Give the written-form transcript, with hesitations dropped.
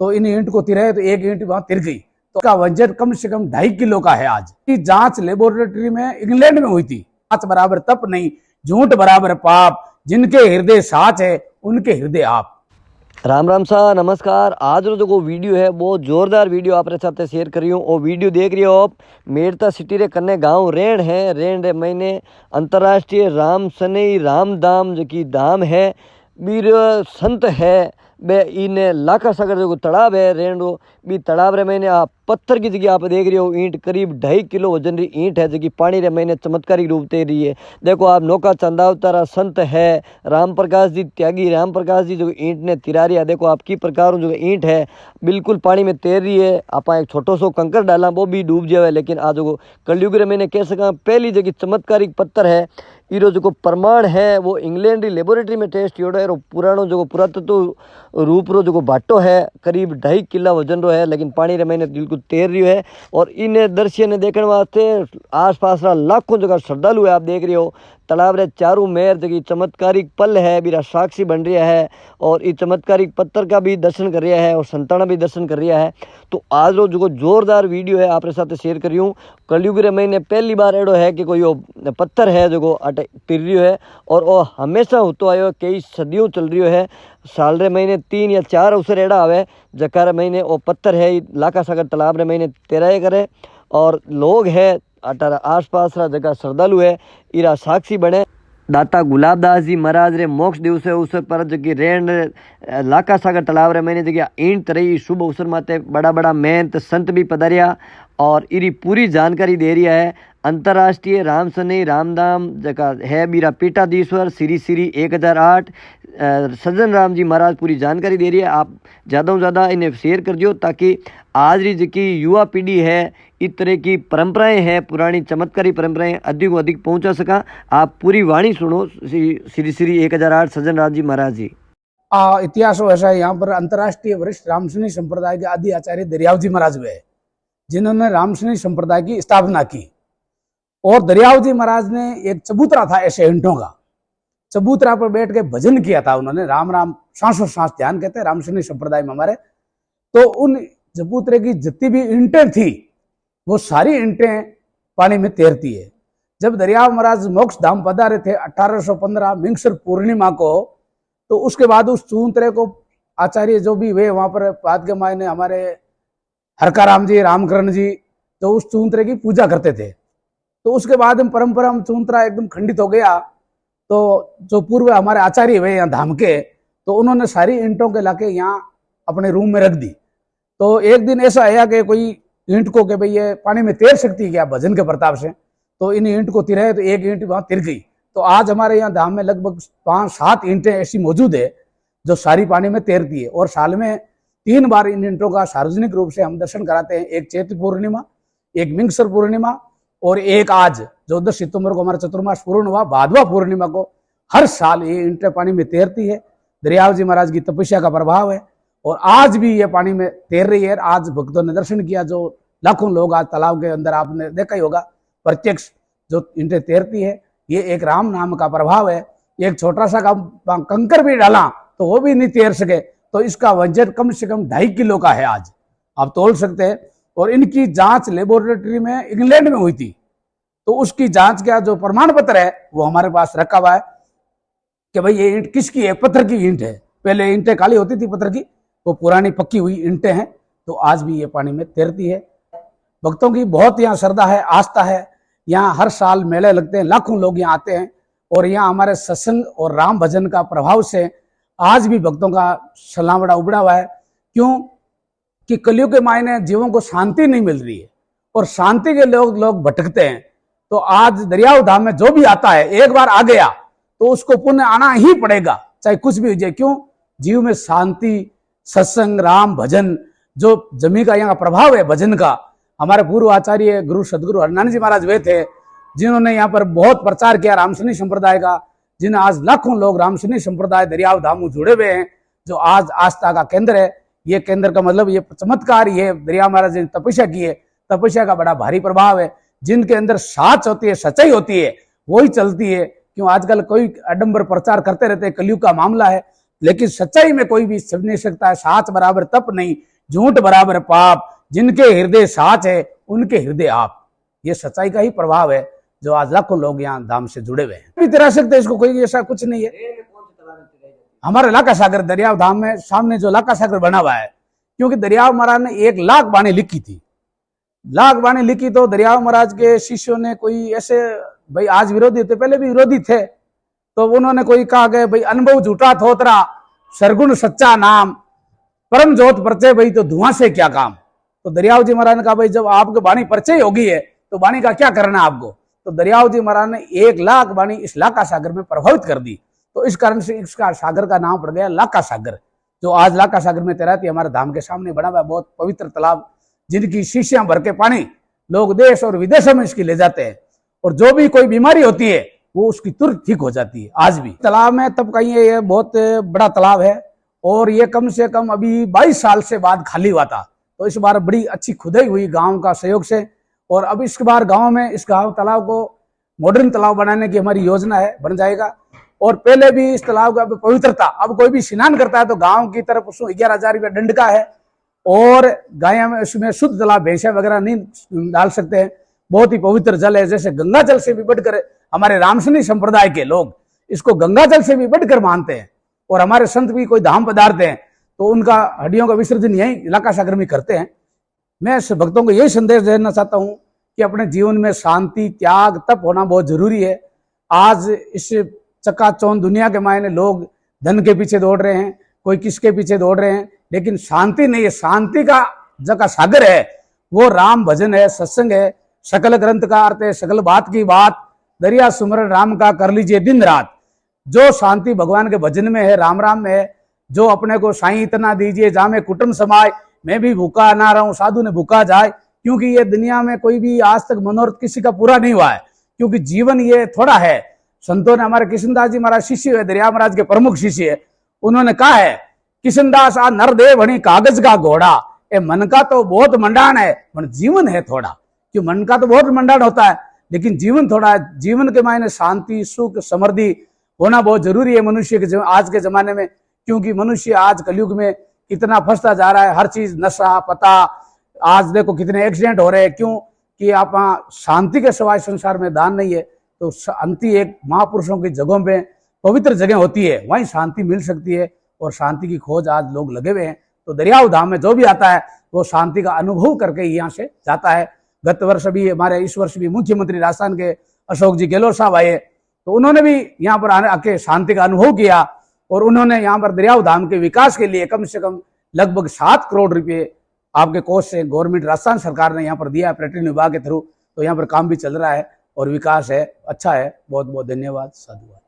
तो इन ईंट को तिराए तो एक ईंट वहां तिर गई, तो उसका वजन कम से कम 2.5 किलो का है। आज की जांच लेबोरेटरी में इंग्लैंड में हुई थी। सच बराबर तप नहीं, झूठ बराबर पाप, जिनके हृदय साच है उनके हृदय आप। राम राम सा नमस्कार। आज जो वीडियो है बहुत जोरदार वीडियो आप साथ शेयर करी हूँ। वो वीडियो देख रही हो आप मेड़ता सिटी रे कन्ने गांव रेण है। रेण रे मैंने अंतर्राष्ट्रीय राम शनि रामधाम जो की धाम है, बीर संत है बे इने लाखा सागर जो तालाब है रेण रो बी तालाब रे मैंने आप पत्थर की जगह आप देख रहे हो ईंट करीब 2.5 किलो वजन री ईंट है जो पानी रे मैंने चमत्कारिक रूप दे रही है। देखो आप नौका चंदावतारा संत है राम प्रकाश जी त्यागी राम प्रकाश जी जो ईंट ने तिरा रही है। देखो आपकी प्रकार जो ईंट है बिल्कुल पानी में तैर रही है। आप एक छोटो सो कंकर डाला वो भी डूब जाए, लेकिन आज जो कलयुग रे मैंने कह सका पहली जगह चमत्कारिक पत्थर है। इरो जो प्रमाण है वो इंग्लैंड री लेबोरेटरी में टेस्ट किया है। पुरानो जो पुरातत्व रूप रो जो भाटो है करीब 2.5 किलो वजन रो है, लेकिन पानी रे मैंने बिल्कुल तैर रही है। और इन दृश्य ने देखने वास्ते आस पास लाखों जगह श्रद्धालु है। आप देख रहे हो तालाब रे चारों मेर जगह चमत्कारिक पल है बीरा साक्षी बन रहा है, और इस चमत्कारिक पत्थर का भी दर्शन कर रहा है और संताना भी दर्शन कर रहा है। तो आज रो जो जोरदार वीडियो है आपके साथ शेयर करी हूँ। कलयुग रे महीने पहली बार एडो है कि कोई पत्थर है जो अटे तिर रही है, और वो हमेशा होतो आयो कई सदियों चल रही है। साल रे महीने 3 या 4 अवसर एड़ा आवे जकार महीने वो पत्थर है लाखा सागर तालाब रे महीने तैराए करे, और लोग है अटारा आस पास जगह श्रद्धालु है इरा साक्षी बने। दाता गुलाबदास जी महाराज रे मोक्ष दिवस अवसर पर जगह रेण लाखा सागर तालाब रे मैंने जगह ईंट रही शुभ अवसर माते बड़ा बड़ा मेहनत संत भी पधारिया और इरी पूरी जानकारी दे रही है। अंतर्राष्ट्रीय राम शनि रामधाम जगह है बीरा पीठाधीश्वर श्री श्री 1008 सज्जन राम जी महाराज पूरी जानकारी दे रही है। आप ज़्यादा से ज़्यादा इन्हें शेयर कर दियो ताकि आज री जी युवा पीढ़ी है इस तरह की परंपराएं हैं पुरानी चमत्कारी परंपराएं अधिक अधिक पहुंचा सका। आप पूरी वाणी सुनो श्री श्री 1008 सज्जन राम जी महाराज जी। इतिहास ऐसा है, यहाँ पर अंतर्राष्ट्रीय वरिष्ठ रामशनि संप्रदाय के आदि आचार्य दरियाव जी महाराज हुए जिन्होंने रामशनि संप्रदाय की स्थापना की। और दरियाव जी महाराज ने एक चबूतरा था ऐसे ईंटों का, चबूतरा पर बैठ के भजन किया था उन्होंने। राम राम सांसों सांस ध्यान कहते हैं रामशनि संप्रदाय में हमारे। तो उन चबूतरे की जितनी भी ईंटें थी वो सारी ईंटें पानी में तैरती है। जब दरियाव महाराज मोक्ष धाम पधारे थे 1815 मिंगसर पूर्णिमा को, तो उसके बाद उस चबूतरे को आचार्य जो भी वे वहां पर बाद के मायने हमारे हरकाराम जी रामकरण जी तो उस चबूतरे की पूजा करते थे। तो उसके बाद में परंपरा में चबूतरा एकदम खंडित हो गया। तो जो पूर्व हमारे आचार्य हुए यहाँ धाम के, तो उन्होंने सारी ईंटों के लाके यहाँ अपने रूम में रख दी। तो एक दिन ऐसा आया कि कोई ईंट को कि भाई ये पानी में तैर सकती है क्या भजन के प्रताप से, तो इन ईंट को तिराए तो एक ईंट वहां तिर गई। तो आज हमारे यहाँ धाम में लगभग 5-7 ईंटें ऐसी मौजूद है जो सारी पानी में तैरती है। और साल में 3 बार इन ईंटों का सार्वजनिक रूप से हम दर्शन कराते हैं, एक चैत्र पूर्णिमा, एक मिंगसर पूर्णिमा, और एक आज जो 10 सितंबर को हमारा चतुर्मास पूर्ण हुआ भादवा पूर्णिमा को। हर साल ये ईंटें पानी में तैरती है। दरियाव जी महाराज की तपस्या का प्रभाव है और आज भी ये पानी में तैर रही है। आज भक्तों ने दर्शन किया, जो लाखों लोग आज तालाब के अंदर आपने देखा ही होगा प्रत्यक्ष जो ईंटें तैरती है। ये एक राम नाम का प्रभाव है। एक छोटा सा कंकर भी डाला तो वो भी नहीं तैर सके, तो इसका वजन कम से कम 2.5 किलो का है। आज आप तोल सकते हैं। और इनकी जांच लेबोरेटरी में इंग्लैंड में हुई थी, तो उसकी जांच का जो प्रमाण पत्र है वो हमारे पास रखा हुआ है कि भाई ये ईंट किसकी है। पत्थर की ईंट है। पहले ईंटें काली होती थी पत्थर की, वो पुरानी पक्की हुई ईंटें हैं। तो आज भी ये पानी में तैरती है। भक्तों की बहुत यहाँ श्रद्धा है, आस्था है। यहाँ हर साल मेले लगते हैं, लाखों लोग यहाँ आते हैं। और यहाँ हमारे सत्संग और राम भजन का प्रभाव से आज भी भक्तों का सलावड़ा उबड़ा हुआ है। क्यों कि कलयुग के मायने जीवों को शांति नहीं मिल रही है और शांति के लोग भटकते हैं। तो आज दरियाव धाम में जो भी आता है एक बार आ गया तो उसको पुण्य आना ही पड़ेगा, चाहे कुछ भी हो जाए। क्यों? जीव में शांति, सत्संग, राम भजन जो जमी का यहाँ प्रभाव है भजन का। हमारे पूर्व आचार्य गुरु सदगुरु हरनानंद जी महाराज वे थे जिन्होंने यहाँ पर बहुत प्रचार किया रामशनि संप्रदाय का, जिन्हें आज लाखों लोग रामशनि संप्रदाय दरियाव धाम जुड़े हुए हैं, जो आज आस्था का केंद्र है। ये केंद्र का मतलब ये चमत्कार ही है। दरियाव महाराज ने तपस्या की है, तपस्या का बड़ा भारी प्रभाव है। जिनके अंदर साच होती है, सच्चाई होती है, वही चलती है। क्यों आजकल कोई अडंबर प्रचार करते रहते हैं, कलयुग का मामला है, लेकिन सच्चाई में कोई भी छिप नहीं सकता है। साच बराबर तप नहीं, झूठ बराबर पाप, जिनके हृदय साच है उनके हृदय आप। ये सच्चाई का ही प्रभाव है जो आज लाखों लोग यहाँ धाम से जुड़े हुए हैं। तिरा सकते इसको, कोई ऐसा कुछ नहीं है। हमारे लाका सागर दरियाव धाम में सामने जो लाका सागर बना हुआ है, क्योंकि दरियाव महाराज ने 1 लाख बाणी लिखी थी। लाख बाणी लिखी तो दरियाव महाराज के शिष्यों ने कोई ऐसे, भाई आज विरोधी थे, पहले भी विरोधी थे, तो उन्होंने कोई कहा गया भाई अनुभव झूठा थोतरा, सरगुण सच्चा नाम, परम ज्योत परचय, भाई तो धुआं से क्या काम। तो दरियाव जी महाराज ने कहा भाई जब आपके बाणी परिचय होगी है तो बाणी का क्या करना आपको। तो दरियाव जी महाराज ने 1 लाख बाणी इस लाका सागर में प्रभावित कर दी, तो इस कारण से इसका सागर का नाम पड़ गया लाका सागर, जो आज लाका सागर में तैराती हमारे धाम के सामने बना हुआ बहुत पवित्र तालाब, जिनकी शीशियां भर के पानी लोग देश और विदेशों में इसकी ले जाते हैं, और जो भी कोई बीमारी होती है वो उसकी तुरंत ठीक हो जाती है। आज भी तालाब में तब कहीं ये बहुत बड़ा तालाब है, और ये कम से कम अभी 22 साल से बाद खाली हुआ था, तो इस बार बड़ी अच्छी खुदाई हुई गांव का सहयोग से, और अब इस बार गांव में इस गांव तालाब को मॉडर्न तालाब बनाने की हमारी योजना है, बन जाएगा। और पहले भी इस तालाब का पवित्रता, अब कोई भी स्नान करता है तो गांव की तरफ उसको 11,000 रुपया दंड का है, और गाय में उसमें शुद्ध तालाब भैंसा वगैरह नहीं डाल सकते हैं, बहुत ही पवित्र जल है। जैसे गंगा जल से भी बढ़कर हमारे रामसनी संप्रदाय के लोग इसको गंगा जल से भी बढ़कर मानते हैं, और हमारे संत भी कोई धाम पदार्थ हैं तो उनका हड्डियों का विसर्जन यही इलाका सागर में करते हैं। मैं भक्तों को यही संदेश देना चाहता हूं कि अपने जीवन में शांति, त्याग, तप होना बहुत जरूरी है। आज इस चकाचौंध दुनिया के मायने लोग धन के पीछे दौड़ रहे हैं, कोई किसके पीछे दौड़ रहे हैं, लेकिन शांति नहीं है। शांति का जगह सागर है वो राम भजन है, सत्संग है, सकल ग्रंथ का अर्थ है, सकल बात की बात, दरिया सुमरन राम का कर लीजिए दिन रात। जो शांति भगवान के भजन में है, राम राम में है, जो अपने को साईं इतना दीजिए जामे कुटुंब समाय, मैं भी भूखा ना रहूं साधु ने भूखा जाए। क्योंकि ये दुनिया में कोई भी आज तक मनोरथ किसी का पूरा नहीं हुआ है, क्योंकि जीवन ये थोड़ा है। संतों ने, हमारे किशनदास जी महाराज शिष्य है, दरिया महाराज के प्रमुख शिष्य है, उन्होंने कहा है किशनदास आ नरदेव भणी कागज का घोड़ा, ए मन का तो बहुत मंडान है पर जीवन है थोड़ा। क्यों, मन का तो बहुत मंडान होता है लेकिन जीवन थोड़ा है। जीवन के मायने शांति, सुख, समृद्धि होना बहुत जरूरी है मनुष्य के आज के जमाने में, क्योंकि मनुष्य आज कलयुग में कितना फंसता जा रहा है, हर चीज नशा पता। आज देखो कितने एक्सीडेंट हो रहे हैं, क्यों कि आप शांति के सिवाय संसार में दान नहीं है। तो शांति एक महापुरुषों की जगहों पे पवित्र जगह होती है, वहीं शांति मिल सकती है, और शांति की खोज आज लोग लगे हुए हैं। तो दरियाव धाम में जो भी आता है वो शांति का अनुभव करके यहाँ से जाता है। गत वर्ष भी हमारे, इस वर्ष भी मुख्यमंत्री राजस्थान के अशोक जी गहलोत साहब आए, तो उन्होंने भी यहाँ पर आके शांति का अनुभव किया, और उन्होंने यहाँ पर दरियाव धाम के विकास के लिए कम से कम लगभग 7 करोड़ रुपए आपके कोष से गवर्नमेंट राजस्थान सरकार ने यहाँ पर दिया है पर्यटन विभाग के थ्रू। तो यहाँ पर काम भी चल रहा है और विकास है, अच्छा है। बहुत बहुत धन्यवाद, साधुवाद।